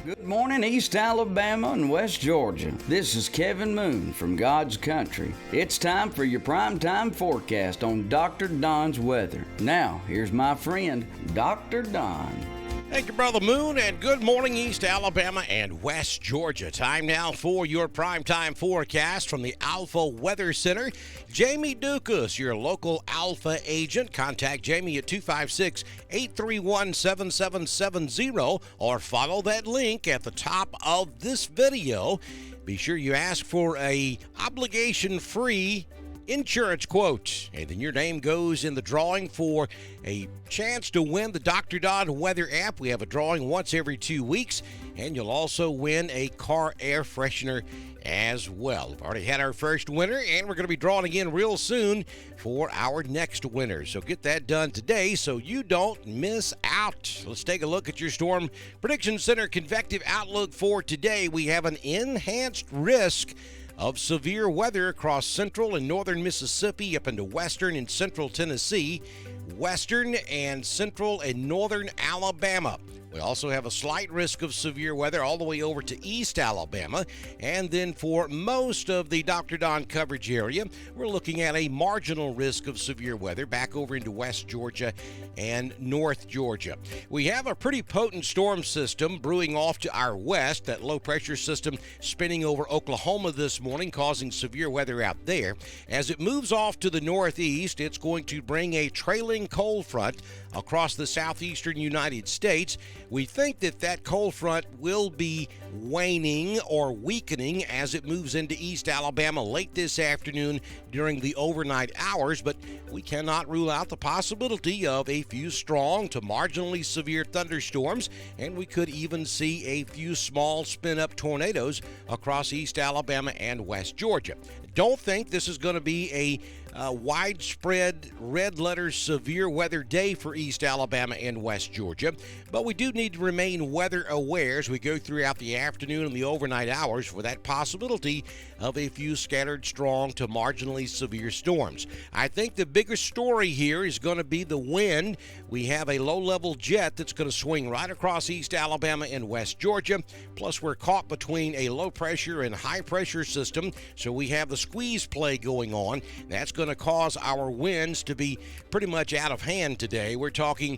Good morning, East Alabama and West Georgia. This is Kevin Moon from God's Country. It's time for your primetime forecast on Dr. Don's weather. Now, here's my friend, Dr. Don. Thank you, Brother Moon, and good morning, East Alabama and West Georgia. Time now for your primetime forecast from the Alpha Weather Center. Jamie Dukas, your local Alpha agent. Contact Jamie at 256-831-7770 or follow that link at the top of this video. Be sure you ask for a obligation-free insurance quote, and then your name goes in the drawing for a chance to win the Dr. Don weather app. We have a drawing once every 2 weeks, and you'll also win a car air freshener as well. We've already had our first winner, and we're going to be drawing again real soon for our next winner. So get that done today so you don't miss out. Let's take a look at your Storm Prediction Center Convective outlook for today. We have an enhanced risk of severe weather across central and northern Mississippi up into western and central Tennessee, western and central and northern Alabama. We also have a slight risk of severe weather all the way over to East Alabama. And then for most of the Dr. Don coverage area, we're looking at a marginal risk of severe weather back over into West Georgia and North Georgia. We have a pretty potent storm system brewing off to our west. That low pressure system spinning over Oklahoma this morning, causing severe weather out there. As it moves off to the northeast, it's going to bring a trailing cold front across the southeastern United States. We think that cold front will be waning or weakening as it moves into East Alabama late this afternoon during the overnight hours, but we cannot rule out the possibility of a few strong to marginally severe thunderstorms, and we could even see a few small spin-up tornadoes across East Alabama and West Georgia. Don't think this is going to be a widespread red letter severe weather day for East Alabama and West Georgia, but we do need to remain weather aware as we go throughout the afternoon and the overnight hours for that possibility of a few scattered strong to marginally severe storms. I think the biggest story here is going to be the wind. We have a low-level jet that's going to swing right across East Alabama and West Georgia, plus we're caught between a low-pressure and high-pressure system, so we have the squeeze play going on. That's going to cause our winds to be pretty much out of hand today. We're talking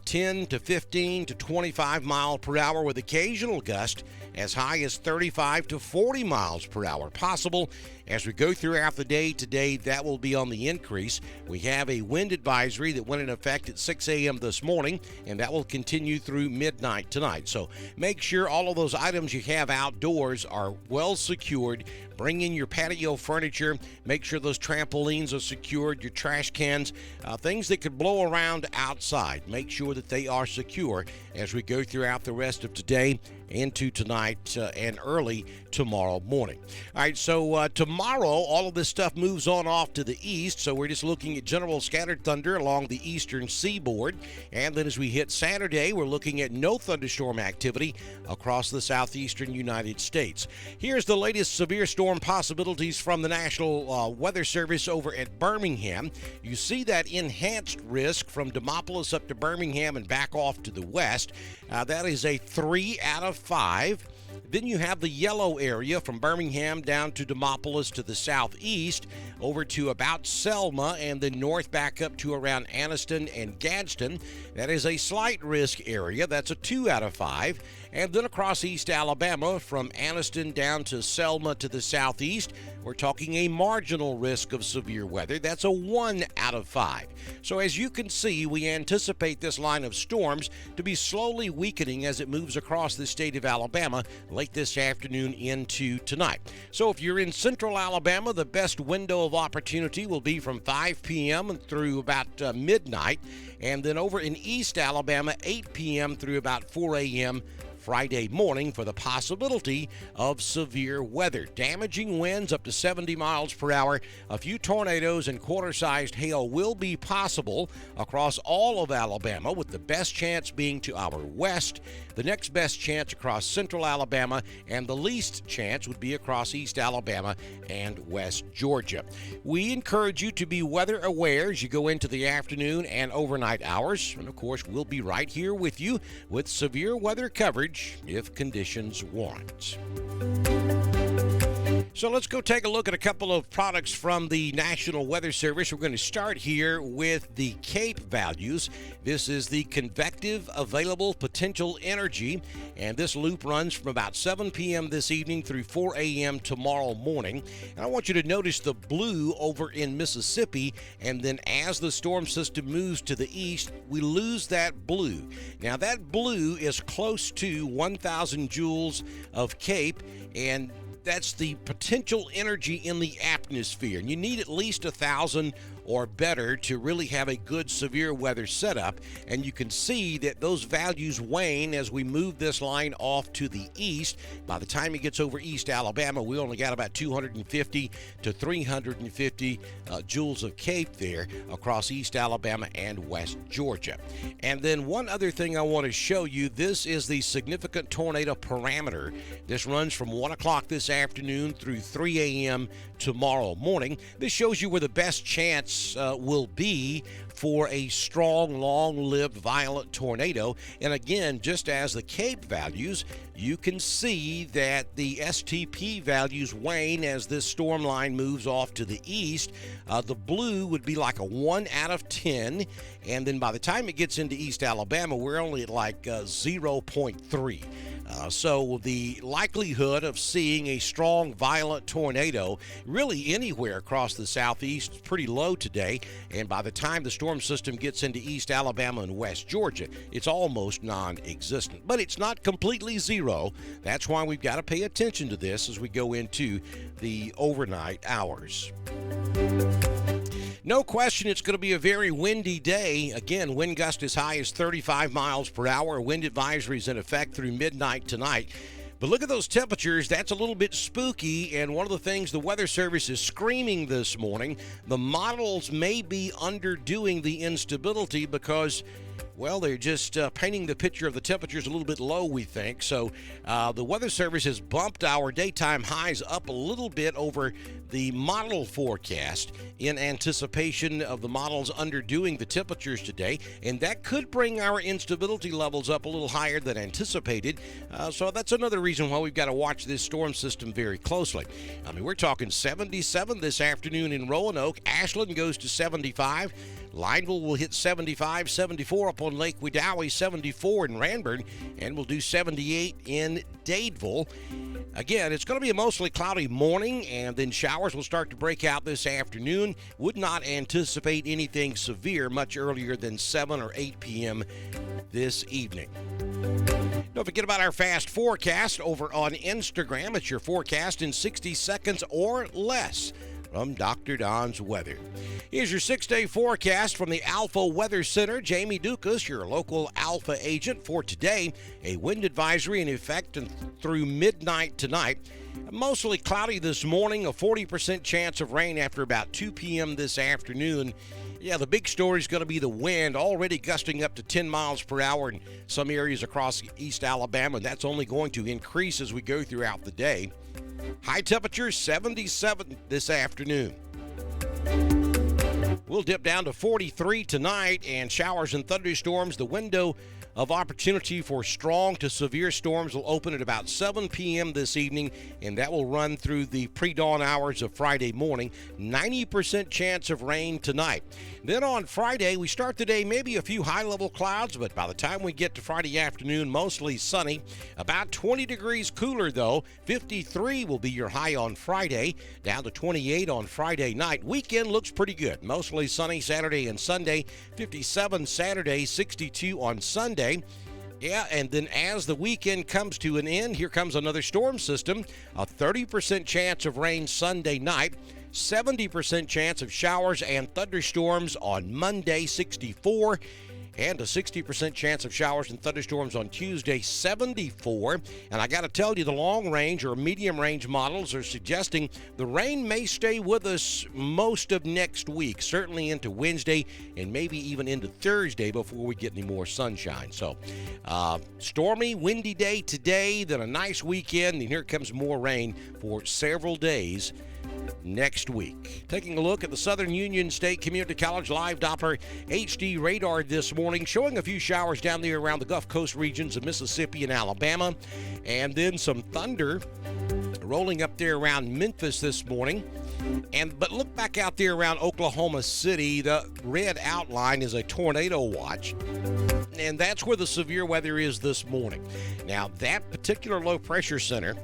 10 to 15 to 25 miles per hour with occasional gust as high as 35 to 40 miles per hour possible. As we go throughout the day today, that will be on the increase. We have a wind advisory that went in effect at 6 a.m. this morning, and that will continue through midnight tonight. So make sure all of those items you have outdoors are well secured. Bring in your patio furniture. Make sure those trampolines are secured, your trash cans, things that could blow around outside. Make sure that they are secure as we go throughout the rest of today into tonight and early tomorrow morning. All right, so tomorrow, all of this stuff moves on off to the east, so we're just looking at general scattered thunder along the eastern seaboard. And then as we hit Saturday, we're looking at no thunderstorm activity across the southeastern United States. Here's the latest severe storm possibilities from the National Weather Service over at Birmingham. You see that enhanced risk from Demopolis up to Birmingham and back off to the west. That is a 3 out of 5. Then you have the yellow area from Birmingham down to Demopolis to the southeast, over to about Selma, and then north back up to around Anniston and Gadsden. That is a slight risk area. That's a 2 out of 5. And then across East Alabama from Anniston down to Selma to the southeast, we're talking a marginal risk of severe weather. That's a 1 out of 5. So as you can see, we anticipate this line of storms to be slowly weakening as it moves across the state of Alabama late this afternoon into tonight. So if you're in central Alabama, the best window of opportunity will be from 5 p.m. through about midnight. And then over in East Alabama, 8 p.m. through about 4 a.m. Friday morning for the possibility of severe weather. Damaging winds up to 70 miles per hour. A few tornadoes and quarter-sized hail will be possible across all of Alabama, with the best chance being to our west. The next best chance across central Alabama, and the least chance would be across East Alabama and West Georgia. We encourage you to be weather aware as you go into the afternoon and overnight hours. And of course, we'll be right here with you with severe weather coverage if conditions warrant. So let's go take a look at a couple of products from the National Weather Service. We're going to start here with the CAPE values. This is the Convective Available Potential Energy, and this loop runs from about 7 p.m. this evening through 4 a.m. tomorrow morning. And I want you to notice the blue over in Mississippi, and then as the storm system moves to the east, we lose that blue. Now that blue is close to 1,000 joules of CAPE, and that's the potential energy in the atmosphere. And you need at least 1,000 or better to really have a good severe weather setup. And you can see that those values wane as we move this line off to the east. By the time it gets over East Alabama, we only got about 250 to 350 joules of CAPE there across East Alabama and West Georgia. And then one other thing I want to show you, this is the significant tornado parameter. This runs from 1 o'clock this afternoon through 3 a.m. tomorrow morning. This shows you where the best chance will be for a strong, long-lived, violent tornado. And again, just as the CAPE values, you can see that the STP values wane as this storm line moves off to the east. The blue would be like a 1 out of 10, and then by the time it gets into East Alabama, we're only at like 0.3. So the likelihood of seeing a strong, violent tornado really anywhere across the southeast is pretty low today. And by the time the storm system gets into East Alabama and West Georgia, it's almost non-existent. But it's not completely zero. That's why we've got to pay attention to this as we go into the overnight hours. No question, it's going to be a very windy day. Again, wind gust as high as 35 miles per hour. Wind advisory is in effect through midnight tonight. But look at those temperatures. That's a little bit spooky, and one of the things the Weather Service is screaming this morning, the models may be underdoing the instability because, well, they're just painting the picture of the temperatures a little bit low, we think. So the Weather Service has bumped our daytime highs up a little bit over the model forecast in anticipation of the models underdoing the temperatures today, and that could bring our instability levels up a little higher than anticipated. So that's another reason why we've got to watch this storm system very closely. I mean, we're talking 77 this afternoon in Roanoke. Ashland goes to 75. Lineville will hit 75, 74 up on Lake Wedowee, 74 in Ranburne, and we'll do 78 in Dadeville. Again, it's going to be a mostly cloudy morning, and then showers will start to break out this afternoon. Would not anticipate anything severe much earlier than 7 or 8 p.m. this evening. Don't forget about our fast forecast over on Instagram. It's your forecast in 60 seconds or less from Dr. Don's Weather. Here's your 6-day forecast from the Alpha Weather Center. Jamie Dukas, your local Alpha agent for today. A wind advisory in effect through midnight tonight. Mostly cloudy this morning, a 40% chance of rain after about 2 p.m. this afternoon. Yeah, the big story is going to be the wind, already gusting up to 10 miles per hour in some areas across East Alabama, and that's only going to increase as we go throughout the day. High temperature 77 this afternoon. We'll dip down to 43 tonight, and showers and thunderstorms. The window of opportunity for strong to severe storms will open at about 7 p.m. this evening, and that will run through the pre-dawn hours of Friday morning. 90% chance of rain tonight. Then on Friday, we start the day maybe a few high-level clouds, but by the time we get to Friday afternoon, mostly sunny. About 20 degrees cooler, though. 53 will be your high on Friday, down to 28 on Friday night. Weekend looks pretty good. Mostly sunny Saturday and Sunday. 57 Saturday, 62 on Sunday. Yeah, and then as the weekend comes to an end, here comes another storm system. A 30% chance of rain Sunday night. 70% chance of showers and thunderstorms on Monday, 64. and a 60% chance of showers and thunderstorms on Tuesday, 74. And I got to tell you, the long range or medium range models are suggesting the rain may stay with us most of next week, certainly into Wednesday and maybe even into Thursday before we get any more sunshine. So, stormy, windy day today, then a nice weekend, and here comes more rain for several days next week. Taking a look at the Southern Union State Community College Live Doppler HD radar this morning, showing a few showers down there around the Gulf Coast regions of Mississippi and Alabama, and then some thunder rolling up there around Memphis this morning. But look back out there around Oklahoma City. The red outline is a tornado watch, and that's where the severe weather is this morning. Now, that particular low pressure center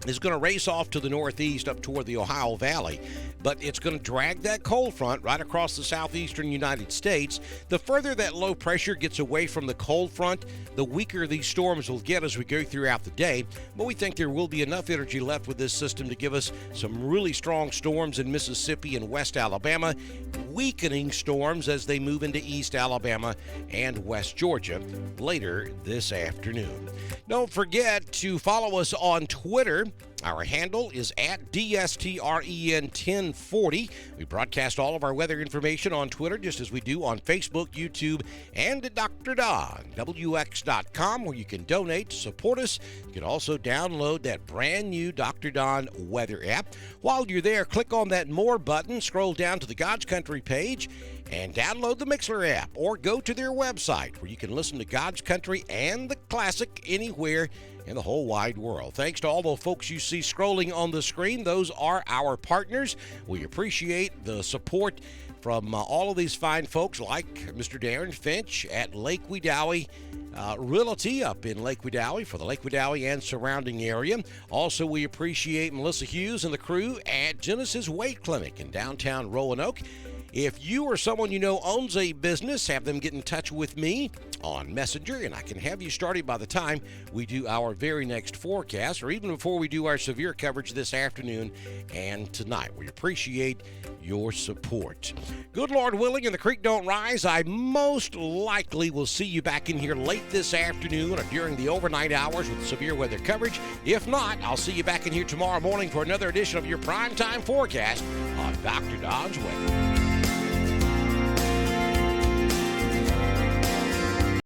is going to race off to the northeast up toward the Ohio Valley, but it's going to drag that cold front right across the southeastern United States. The further that low pressure gets away from the cold front, the weaker these storms will get as we go throughout the day, but we think there will be enough energy left with this system to give us some really strong storms in Mississippi and West Alabama, weakening storms as they move into East Alabama and West Georgia later this afternoon. Don't forget to follow us on Twitter. Our handle is at DSTREN1040. We broadcast all of our weather information on Twitter, just as we do on Facebook, YouTube, and at Dr. Don, WX.com, where you can donate to support us. You can also download that brand new Dr. Don weather app. While you're there, click on that More button, scroll down to the God's Country page, and download the Mixler app, or go to their website where you can listen to God's Country and the Classic anywhere in the whole wide world. Thanks to all the folks you see scrolling on the screen. Those are our partners. We appreciate the support from all of these fine folks like Mr. Darren Finch at Lake Wedowee Realty up in Lake Wedowee for the Lake Wedowee and surrounding area. Also, we appreciate Melissa Hughes and the crew at Genesis Weight Clinic in downtown Roanoke. If you or someone you know owns a business, have them get in touch with me on Messenger, and I can have you started by the time we do our very next forecast, or even before we do our severe coverage this afternoon and tonight. We appreciate your support. Good Lord willing, and the creek don't rise, I most likely will see you back in here late this afternoon or during the overnight hours with severe weather coverage. If not, I'll see you back in here tomorrow morning for another edition of your primetime forecast on Dr. Don's Weather.